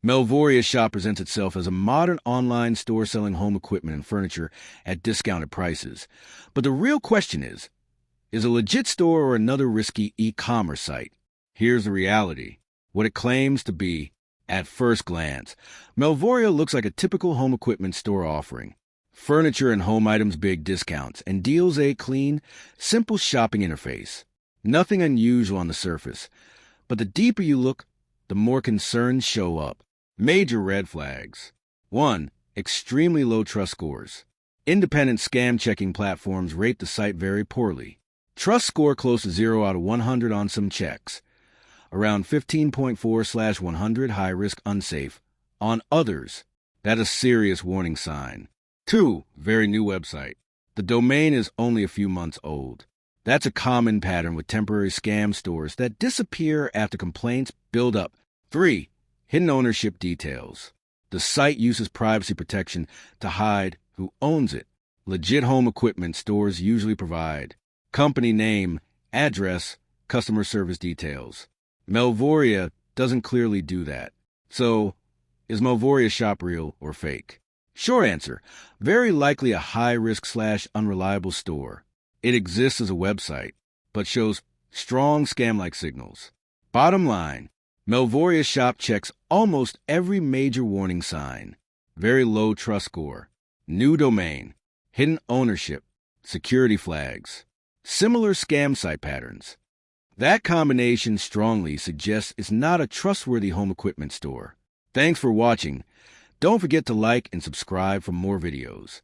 Melvoria Shop presents itself as a modern online store selling home equipment and furniture at discounted prices. But the real question is a legit store or another risky e-commerce site? Here's the reality. What it claims to be, at first glance, Melvoria looks like a typical home equipment store offering furniture and home items big discounts, and deals a clean, simple shopping interface. Nothing unusual on the surface, but the deeper you look, the more concerns show up. Major red flags. 1. Extremely low trust scores. Independent scam-checking platforms rate the site very poorly. Trust score close to 0 out of 100 on some checks. Around 15.4/100 high-risk unsafe. On others, that's a serious warning sign. 2. Very new website. The domain is only a few months old. That's a common pattern with temporary scam stores that disappear after complaints build up. 3. Hidden ownership details. The site uses privacy protection to hide who owns it. Legit home equipment stores usually provide company name, address, customer service details. Melvoria doesn't clearly do that. So, is Melvoria Shop real or fake? Short answer, very likely a high-risk/unreliable store. It exists as a website, but shows strong scam-like signals. Bottom line, Melvoria Shop checks almost every major warning sign. Very low trust score, new domain, hidden ownership, security flags, similar scam site patterns. That combination strongly suggests it's not a trustworthy home equipment store. Thanks for watching. Don't forget to like and subscribe for more videos.